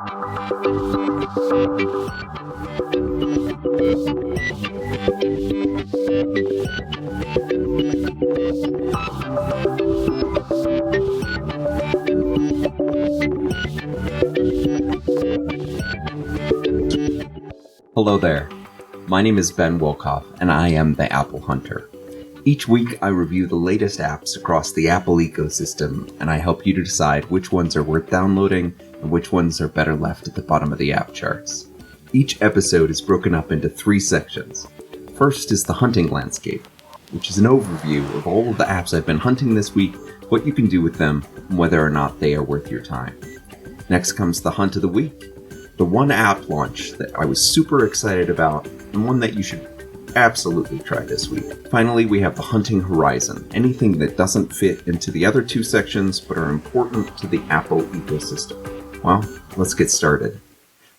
Hello there. My name is Ben Wilkoff, and I am the Apple Hunter. Each week, I review the latest apps across the Apple ecosystem, and I help you to decide which ones are worth downloading and which ones are better left at the bottom of the app charts. Each episode is broken up into 3 sections. First is the hunting landscape, which is an overview of all of the apps I've been hunting this week, what you can do with them, and whether or not they are worth your time. Next comes the hunt of the week, the one app launch that I was super excited about, and one that you should absolutely try this week. Finally, we have the hunting horizon, anything that doesn't fit into the other 2 sections but are important to the Apple ecosystem. Well, let's get started.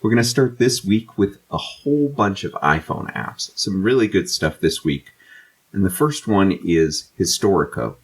We're going to start this week with a whole bunch of iPhone apps, some really good stuff this week. And the first one is Historico.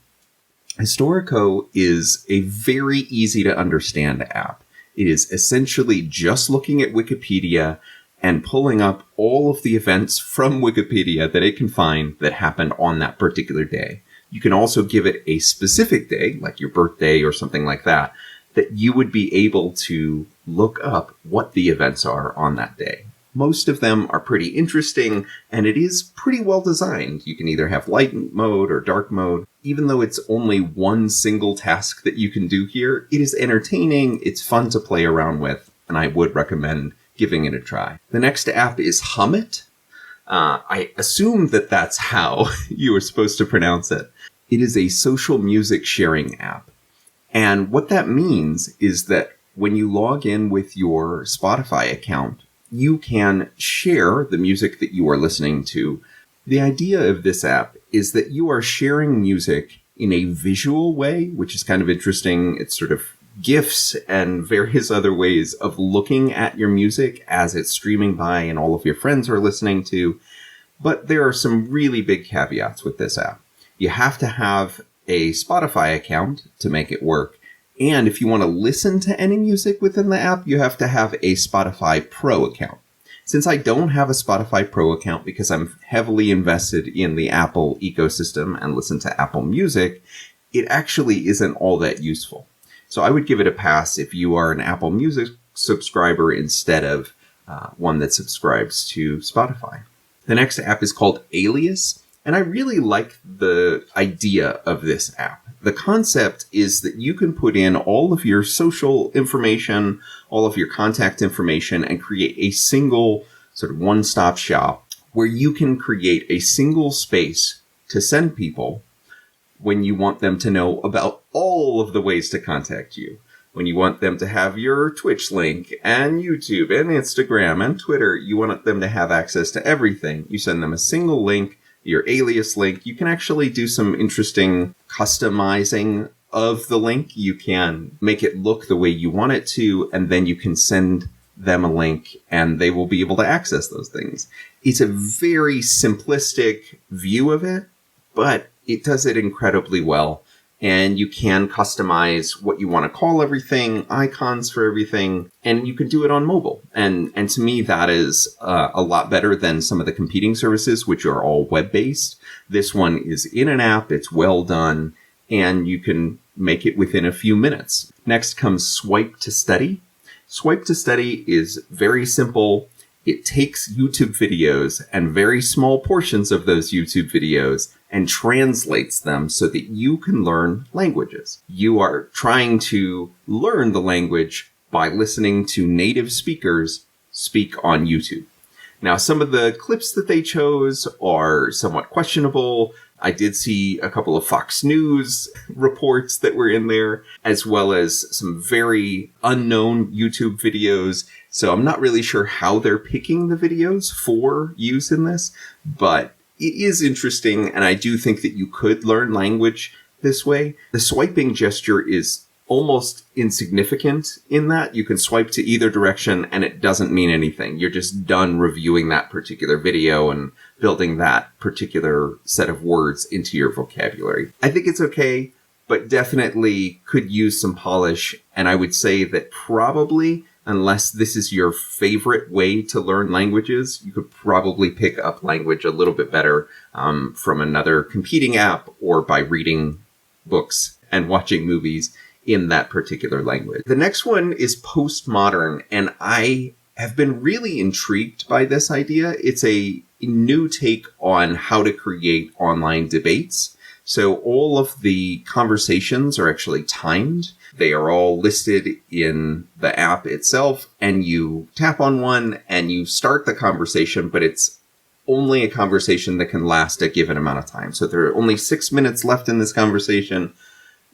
Historico is a very easy to understand app. It is essentially just looking at Wikipedia and pulling up all of the events from Wikipedia that it can find that happened on that particular day. You can also give it a specific day, like your birthday or something like that, that you would be able to look up what the events are on that day. Most of them are pretty interesting, and it is pretty well designed. You can either have light mode or dark mode. Even though it's only one single task that you can do here, it is entertaining, it's fun to play around with, and I would recommend giving it a try. The next app is Humit. I assume that that's how you are supposed to pronounce it. It is a social music sharing app. And what that means is that when you log in with your Spotify account, you can share the music that you are listening to. The idea of this app is that you are sharing music in a visual way, which is kind of interesting. It's sort of GIFs and various other ways of looking at your music as it's streaming by and all of your friends are listening to. But there are some really big caveats with this app. You have to have a Spotify account to make it work. And if you want to listen to any music within the app, you have to have a Spotify Pro account. Since I don't have a Spotify Pro account because I'm heavily invested in the Apple ecosystem and listen to Apple Music, it actually isn't all that useful. So I would give it a pass if you are an Apple Music subscriber instead of one that subscribes to Spotify. The next app is called Alias, and I really like the idea of this app. The concept is that you can put in all of your social information, all of your contact information, and create a single sort of one-stop shop where you can create a single space to send people when you want them to know about all of the ways to contact you. When you want them to have your Twitch link and YouTube and Instagram and Twitter, you want them to have access to everything. You send them a single link, your alias link. You can actually do some interesting customizing of the link. You can make it look the way you want it to, and then you can send them a link and they will be able to access those things. It's a very simplistic view of it, but it does it incredibly well. And you can customize what you want to call everything, icons for everything, and you can do it on mobile. And to me, that is a lot better than some of the competing services, which are all web-based. This one is in an app, it's well done, and you can make it within a few minutes. Next comes Swipe to Study. Swipe to Study is very simple. It takes YouTube videos and very small portions of those YouTube videos and translates them so that you can learn languages. You are trying to learn the language by listening to native speakers speak on YouTube. Now, some of the clips that they chose are somewhat questionable. I did see a couple of Fox News reports that were in there, as well as some very unknown YouTube videos. So I'm not really sure how they're picking the videos for use in this, but it is interesting, and I do think that you could learn language this way. The swiping gesture is almost insignificant in that you can swipe to either direction and it doesn't mean anything. You're just done reviewing that particular video and building that particular set of words into your vocabulary. I think it's okay, but definitely could use some polish. And I would say that probably unless this is your favorite way to learn languages, you could probably pick up language a little bit better from another competing app or by reading books and watching movies in that particular language. The next one is PostModern, and I have been really intrigued by this idea. It's a new take on how to create online debates. So all of the conversations are actually timed. They are all listed in the app itself, and you tap on one and you start the conversation, but it's only a conversation that can last a given amount of time. So if there are only 6 minutes left in this conversation,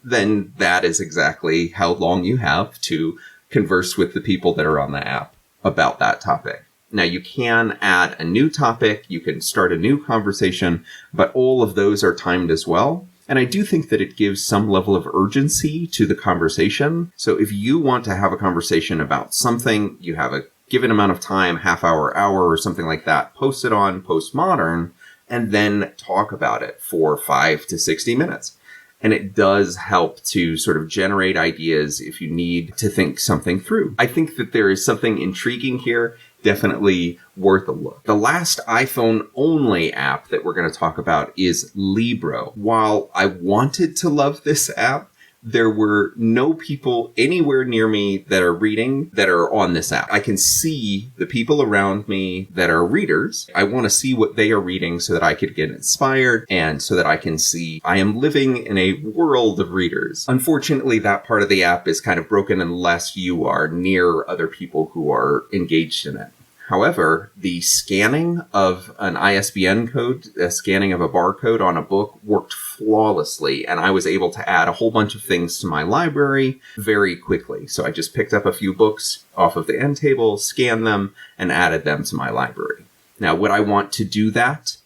then that is exactly how long you have to converse with the people that are on the app about that topic. Now, you can add a new topic, you can start a new conversation, but all of those are timed as well. And I do think that it gives some level of urgency to the conversation. So if you want to have a conversation about something, you have a given amount of time, half hour, hour, or something like that, post it on PostModern, and then talk about it for 5 to 60 minutes. And it does help to sort of generate ideas if you need to think something through. I think that there is something intriguing here, definitely worth a look. The last iPhone-only app that we're going to talk about is Libro. While I wanted to love this app, there were no people anywhere near me that are reading that are on this app. I can see the people around me that are readers. I want to see what they are reading so that I could get inspired and so that I can see I am living in a world of readers. Unfortunately, that part of the app is kind of broken unless you are near other people who are engaged in it. However, the scanning of an ISBN code, the scanning of a barcode on a book worked flawlessly, and I was able to add a whole bunch of things to my library very quickly. So I just picked up a few books off of the end table, scanned them, and added them to my library. Now, would I want to do that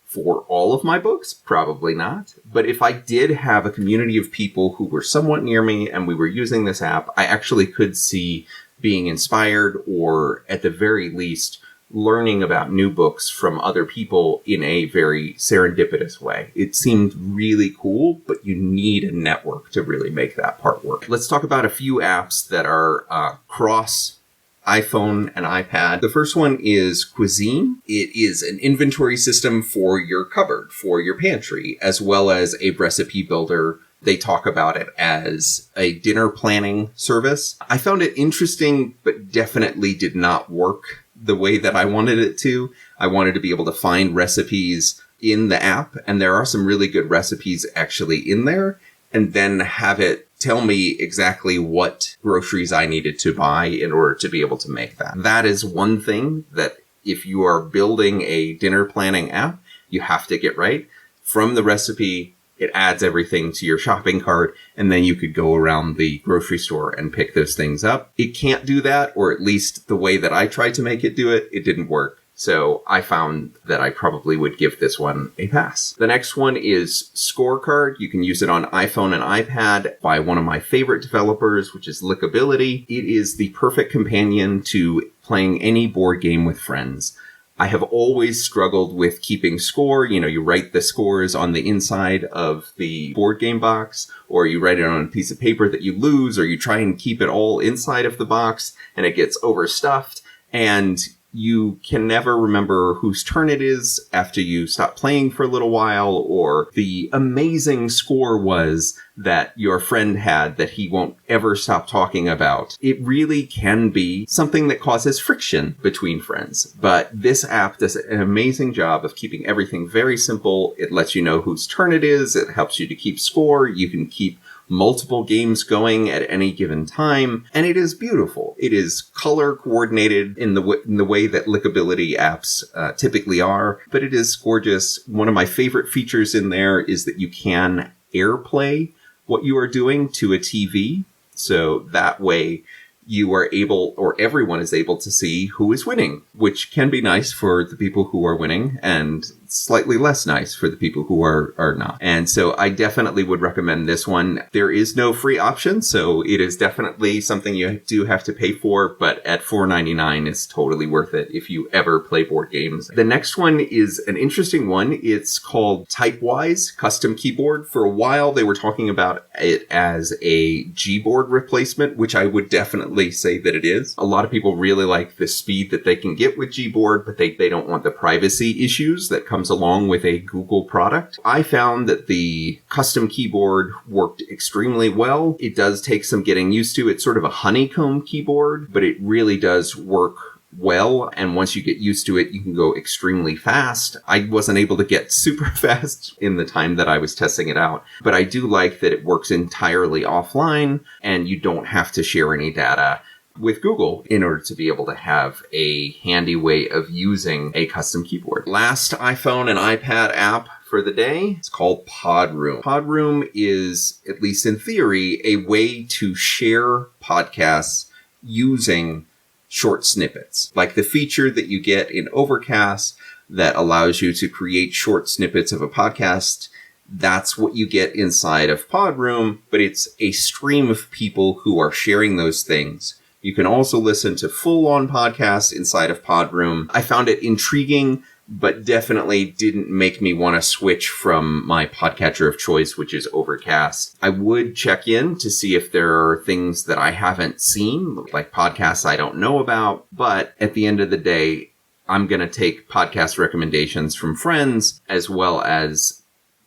for all of my books? Probably not. But if I did have a community of people who were somewhat near me and we were using this app, I actually could see being inspired, or at the very least, learning about new books from other people in a very serendipitous way. It seemed really cool, but you need a network to really make that part work. Let's talk about a few apps that are cross iPhone and iPad. The first one is Cuisine. It is an inventory system for your cupboard, for your pantry, as well as a recipe builder. They talk about it as a dinner planning service. I found it interesting, but definitely did not work the way that I wanted it to. I wanted to be able to find recipes in the app, and there are some really good recipes actually in there, and then have it tell me exactly what groceries I needed to buy in order to be able to make that. That is one thing that if you are building a dinner planning app, you have to get right. From the recipe, it adds everything to your shopping cart, and then you could go around the grocery store and pick those things up. It can't do that, or at least the way that I tried to make it do it, it didn't work. So I found that I probably would give this one a pass. The next one is Scorecard. You can use it on iPhone and iPad by one of my favorite developers, which is Lickability. It is the perfect companion to playing any board game with friends. I have always struggled with keeping score. You know, you write the scores on the inside of the board game box, or you write it on a piece of paper that you lose, or you try and keep it all inside of the box and it gets overstuffed. And you can never remember whose turn it is after you stop playing for a little while, or the amazing score was that your friend had that he won't ever stop talking about. It really can be something that causes friction between friends. But this app does an amazing job of keeping everything very simple. It lets you know whose turn it is. It helps you to keep score. You can keep multiple games going at any given time, and it is beautiful. It is color coordinated in the way that Lickability apps typically are, but it is gorgeous. One of my favorite features in there is that you can AirPlay what you are doing to a TV, so that way you are able, or everyone is able to see who is winning, which can be nice for the people who are winning and slightly less nice for the people who are not. And so I definitely would recommend this one. There is no free option, so it is definitely something you do have to pay for, but at $4.99 it's totally worth it if you ever play board games. The next one is an interesting one. It's called Typewise Custom Keyboard. For a while they were talking about it as a Gboard replacement, which I would definitely say that it is. A lot of people really like the speed that they can get with Gboard, but they don't want the privacy issues that comes along with a Google product. I found that the custom keyboard worked extremely well. It does take some getting used to. It's sort of a honeycomb keyboard, but it really does work well, and once you get used to it, you can go extremely fast. I wasn't able to get super fast in the time that I was testing it out, but I do like that it works entirely offline, and you don't have to share any data with Google in order to be able to have a handy way of using a custom keyboard. Last iPhone and iPad app for the day, it's called Podroom. Podroom is, at least in theory, a way to share podcasts using short snippets, like the feature that you get in Overcast that allows you to create short snippets of a podcast. That's what you get inside of Podroom, but it's a stream of people who are sharing those things. You can also listen to full-on podcasts inside of Podroom. I found it intriguing, but definitely didn't make me want to switch from my podcatcher of choice, which is Overcast. I would check in to see if there are things that I haven't seen, like podcasts I don't know about. But at the end of the day, I'm going to take podcast recommendations from friends as well as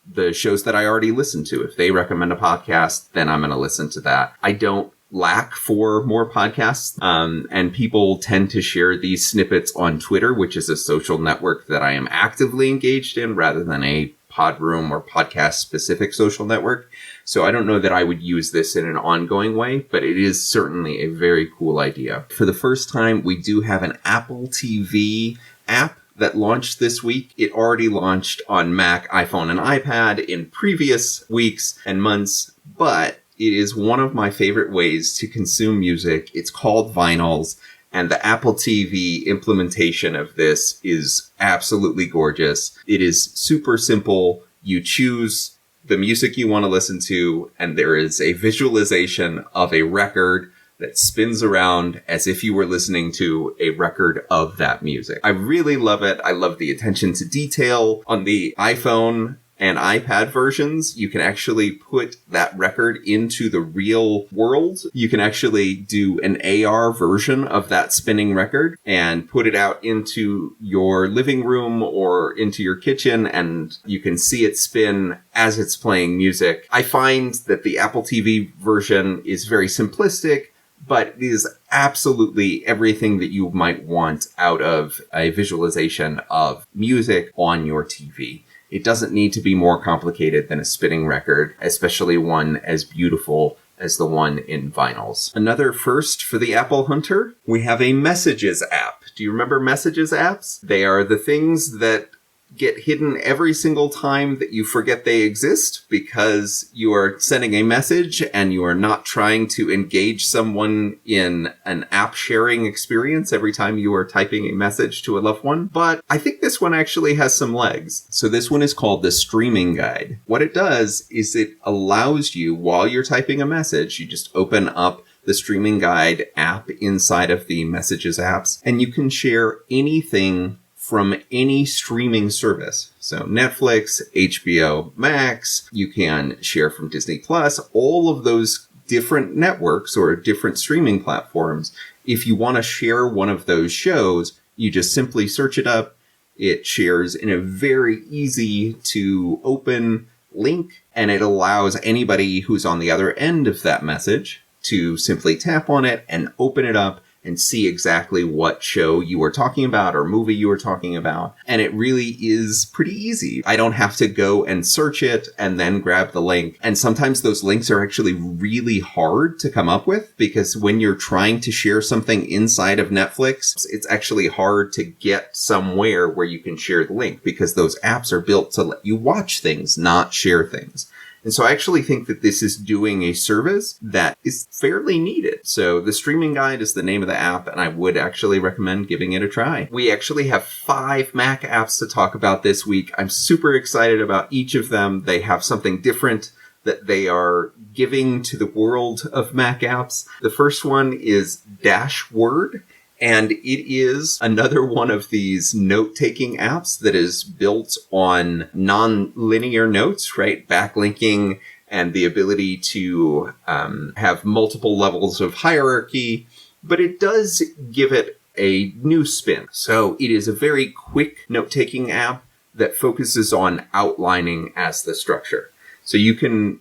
the shows that I already listen to. If they recommend a podcast, then I'm going to listen to that. I don't lack for more podcasts, and people tend to share these snippets on Twitter, which is a social network that I am actively engaged in rather than a Podroom or podcast specific social network. So I don't know that I would use this in an ongoing way, but it is certainly a very cool idea. For the first time, we do have an Apple TV app that launched this week. It already launched on Mac, iPhone, and iPad in previous weeks and months, but it is one of my favorite ways to consume music. It's called Vinyls, and the Apple TV implementation of this is absolutely gorgeous. It is super simple. You choose the music you want to listen to, and there is a visualization of a record that spins around as if you were listening to a record of that music. I really love it. I love the attention to detail. On the iPhone and iPad versions, you can actually put that record into the real world. You can actually do an AR version of that spinning record and put it out into your living room or into your kitchen, and you can see it spin as it's playing music. I find that the Apple TV version is very simplistic, but it is absolutely everything that you might want out of a visualization of music on your TV. It doesn't need to be more complicated than a spinning record, especially one as beautiful as the one in Vinyls. Another first for the Apple Hunter, we have a Messages app. Do you remember Messages apps? They are the things that get hidden every single time that you forget they exist because you are sending a message and you are not trying to engage someone in an app sharing experience every time you are typing a message to a loved one. But I think this one actually has some legs. So this one is called the Streaming Guide. What it does is it allows you, while you're typing a message, you just open up the Streaming Guide app inside of the Messages apps, and you can share anything from any streaming service. So Netflix, HBO Max, you can share from Disney Plus, all of those different networks or different streaming platforms. If you want to share one of those shows, you just simply search it up. It shares in a very easy to open link, and it allows anybody who's on the other end of that message to simply tap on it and open it up and see exactly what show you were talking about or movie you were talking about. And it really is pretty easy. I don't have to go and search it and then grab the link. And sometimes those links are actually really hard to come up with because when you're trying to share something inside of Netflix, it's actually hard to get somewhere where you can share the link because those apps are built to let you watch things, not share things. And so I actually think that this is doing a service that is fairly needed. So the Streaming Guide is the name of the app, and I would actually recommend giving it a try. We actually have 5 Mac apps to talk about this week. I'm super excited about each of them. They have something different that they are giving to the world of Mac apps. The first one is Dashword. And it is another one of these note-taking apps that is built on non-linear notes, right? Backlinking and the ability to have multiple levels of hierarchy. But it does give it a new spin. So it is a very quick note-taking app that focuses on outlining as the structure. So you can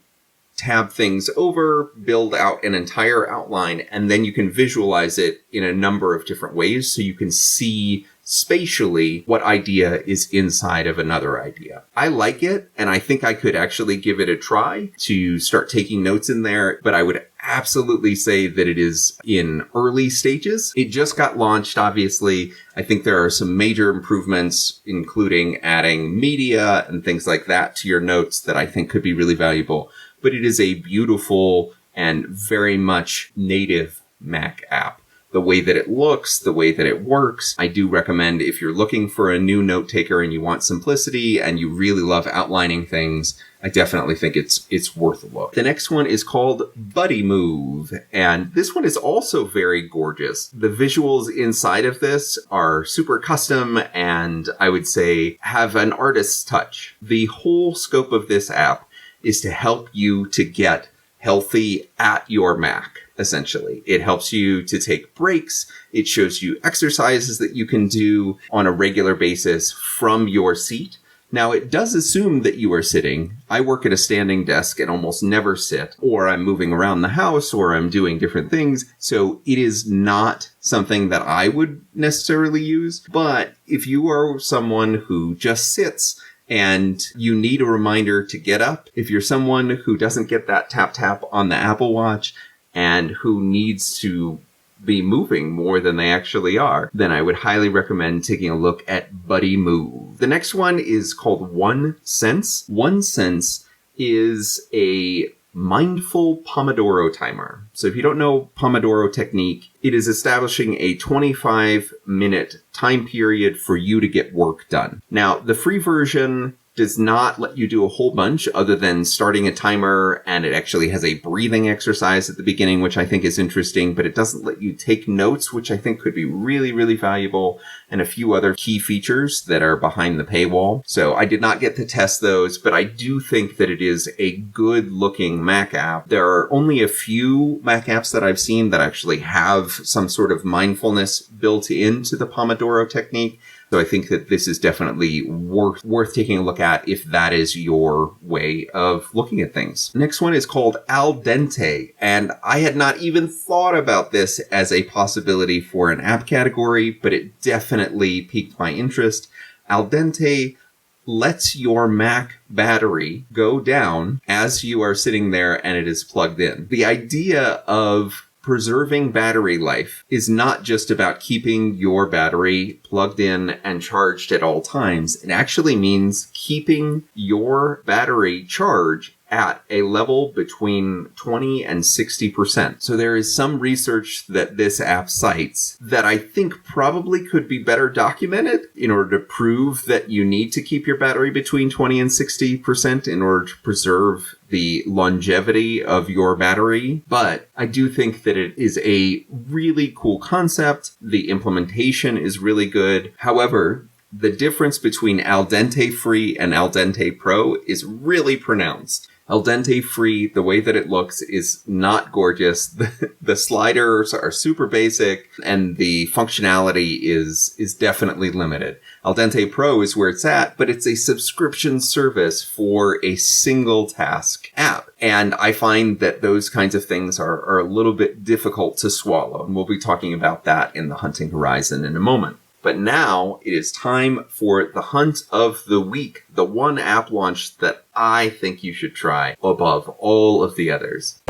tab things over, build out an entire outline, and then you can visualize it in a number of different ways so you can see spatially what idea is inside of another idea. I like it, and I think I could actually give it a try to start taking notes in there, but I would absolutely say that it is in early stages. It just got launched, obviously. I think there are some major improvements, including adding media and things like that to your notes that I think could be really valuable. But it is a beautiful and very much native Mac app. The way that it looks, the way that it works, I do recommend if you're looking for a new note taker and you want simplicity and you really love outlining things, I definitely think it's worth a look. The next one is called Buddymove, and this one is also very gorgeous. The visuals inside of this are super custom and I would say have an artist's touch. The whole scope of this app is to help you to get healthy at your Mac, essentially. It helps you to take breaks. It shows you exercises that you can do on a regular basis from your seat. Now, it does assume that you are sitting. I work at a standing desk and almost never sit, or I'm moving around the house, or I'm doing different things. So it is not something that I would necessarily use. But if you are someone who just sits and you need a reminder to get up, if you're someone who doesn't get that tap tap on the Apple Watch and who needs to be moving more than they actually are, then I would highly recommend taking a look at Buddymove. The next one is called OneSense. OneSense is a mindful Pomodoro timer. So if you don't know Pomodoro technique, it is establishing a 25-minute time period for you to get work done. Now, the free version does not let you do a whole bunch other than starting a timer, and it actually has a breathing exercise at the beginning, which I think is interesting, but it doesn't let you take notes, which I think could be really, really valuable, and a few other key features that are behind the paywall. So I did not get to test those, but I do think that it is a good-looking Mac app. There are only a few Mac apps that I've seen that actually have some sort of mindfulness built into the Pomodoro technique. So I think that this is definitely worth taking a look at if that is your way of looking at things. Next one is called AlDente, and I had not even thought about this as a possibility for an app category, but it definitely piqued my interest. AlDente lets your Mac battery go down as you are sitting there and it is plugged in. The idea of preserving battery life is not just about keeping your battery plugged in and charged at all times. It actually means keeping your battery charged at a level between 20 and 60%. So there is some research that this app cites that I think probably could be better documented in order to prove that you need to keep your battery between 20 and 60% in order to preserve the longevity of your battery. But I do think that it is a really cool concept. The implementation is really good. However, the difference between AlDente Free and AlDente Pro is really pronounced. AlDente Free, the way that it looks, is not gorgeous. The sliders are super basic, and the functionality is definitely limited. AlDente Pro is where it's at, but it's a subscription service for a single task app. And I find that those kinds of things are a little bit difficult to swallow, and we'll be talking about that in the hunting horizon in a moment. But now it is time for the hunt of the week, the one app launch that I think you should try above all of the others.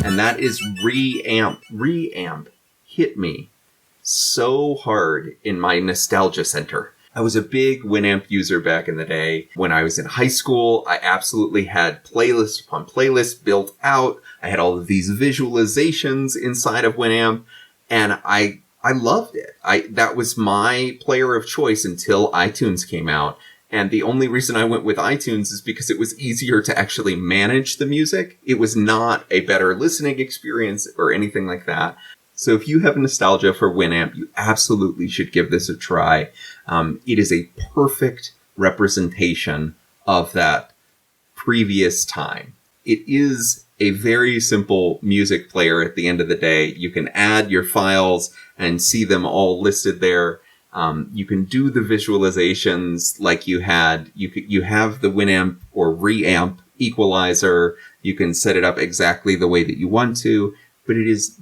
And that is Reamp. Reamp hit me so hard in my nostalgia center. I was a big Winamp user back in the day. When I was in high school, I absolutely had playlist upon playlist built out. I had all of these visualizations inside of Winamp, and I loved it. That was my player of choice until iTunes came out. And the only reason I went with iTunes is because it was easier to actually manage the music. It was not a better listening experience or anything like that. So if you have nostalgia for Winamp, you absolutely should give this a try. It is a perfect representation of that previous time. It is a very simple music player at the end of the day. You can add your files and see them all listed there. You can do the visualizations like you had. You have the Winamp or Reamp equalizer. You can set it up exactly the way that you want to, but it is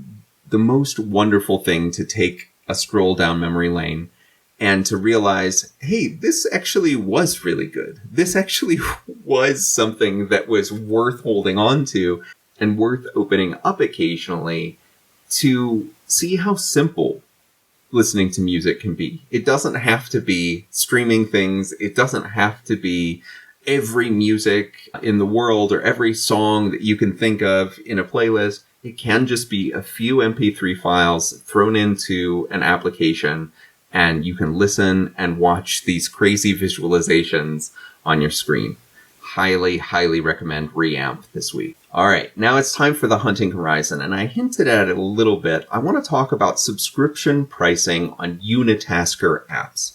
the most wonderful thing to take a stroll down memory lane and to realize, hey, this actually was really good. This actually was something that was worth holding on to and worth opening up occasionally to see how simple listening to music can be. It doesn't have to be streaming things. It doesn't have to be every music in the world or every song that you can think of in a playlist. It can just be a few MP3 files thrown into an application, and you can listen and watch these crazy visualizations on your screen. Highly, highly recommend Reamp this week. All right, now it's time for the hunting horizon, and I hinted at it a little bit. I want to talk about subscription pricing on unitasker apps.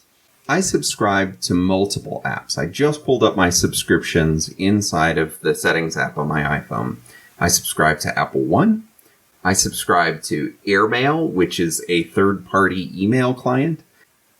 I subscribe to multiple apps. I just pulled up my subscriptions inside of the Settings app on my iPhone. I subscribe to Apple One. I subscribe to Airmail, which is a third-party email client.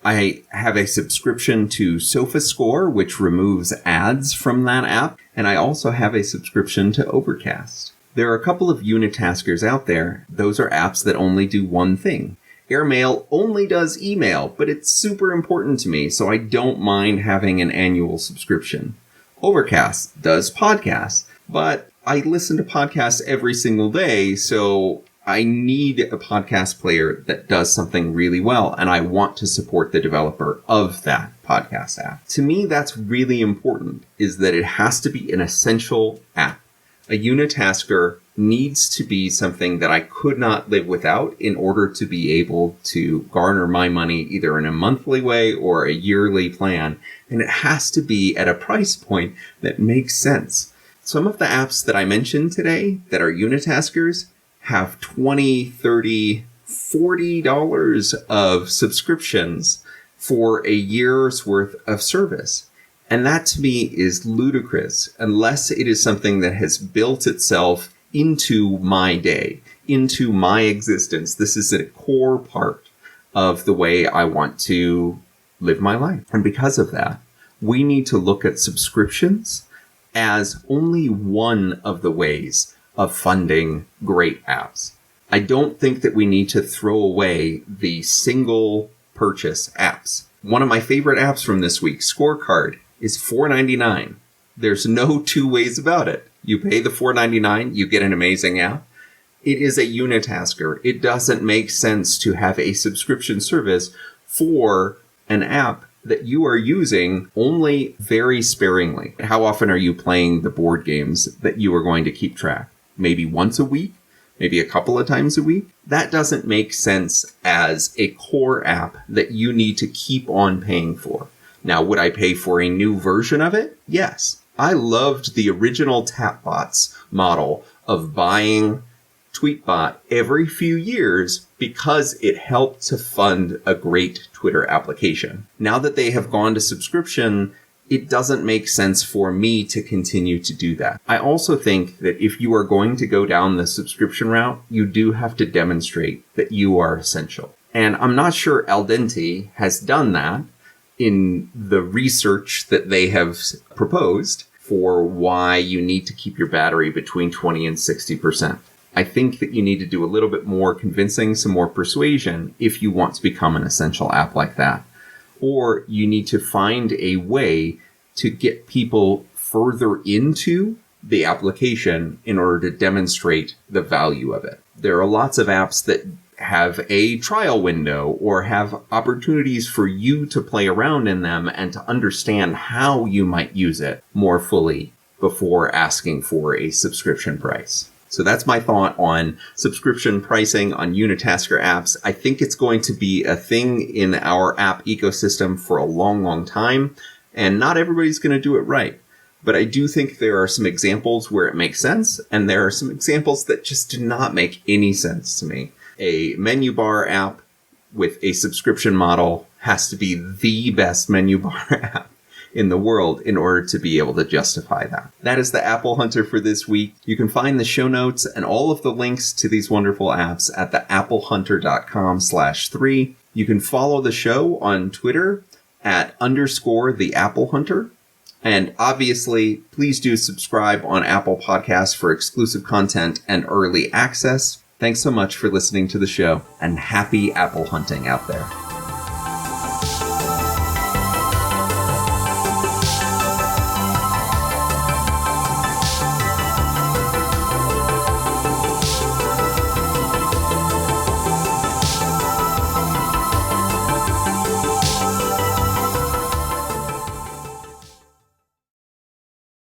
I have a subscription to SofaScore, which removes ads from that app. And I also have a subscription to Overcast. There are a couple of unitaskers out there. Those are apps that only do one thing. Airmail only does email, but it's super important to me, so I don't mind having an annual subscription. Overcast does podcasts, but I listen to podcasts every single day, so I need a podcast player that does something really well, and I want to support the developer of that podcast app. To me, that's really important, is that it has to be an essential app. A unitasker needs to be something that I could not live without in order to be able to garner my money either in a monthly way or a yearly plan, and it has to be at a price point that makes sense. Some of the apps that I mentioned today that are unitaskers have $20, $30, $40 of subscriptions for a year's worth of service. And that to me is ludicrous unless it is something that has built itself into my day, into my existence. This is a core part of the way I want to live my life. And because of that, we need to look at subscriptions as only one of the ways of funding great apps. I don't think that we need to throw away the single purchase apps. One of my favorite apps from this week, Scorecard, is $4.99. There's no two ways about it. You pay the $4.99, you get an amazing app. It is a unitasker. It doesn't make sense to have a subscription service for an app that you are using only very sparingly. How often are you playing the board games that you are going to keep track? Maybe once a week? Maybe a couple of times a week? That doesn't make sense as a core app that you need to keep on paying for. Now, would I pay for a new version of it? Yes. I loved the original Tapbots model of buying Tweetbot every few years because it helped to fund a great Twitter application. Now that they have gone to subscription, it doesn't make sense for me to continue to do that. I also think that if you are going to go down the subscription route, you do have to demonstrate that you are essential. And I'm not sure AlDente has done that in the research that they have proposed for why you need to keep your battery between 20 and 60%. I think that you need to do a little bit more convincing, some more persuasion if you want to become an essential app like that. Or you need to find a way to get people further into the application in order to demonstrate the value of it. There are lots of apps that have a trial window or have opportunities for you to play around in them and to understand how you might use it more fully before asking for a subscription price. So that's my thought on subscription pricing on Unitasker apps. I think it's going to be a thing in our app ecosystem for a long, long time, and not everybody's going to do it right. But I do think there are some examples where it makes sense, and there are some examples that just do not make any sense to me. A menu bar app with a subscription model has to be the best menu bar app in the world in order to be able to justify that. That is the Apple Hunter for this week. You can find the show notes and all of the links to these wonderful apps at theapplehunter.com/3. You can follow the show on Twitter at _theAppleHunter. And obviously, please do subscribe on Apple Podcasts for exclusive content and early access. Thanks so much for listening to the show, and happy apple hunting out there.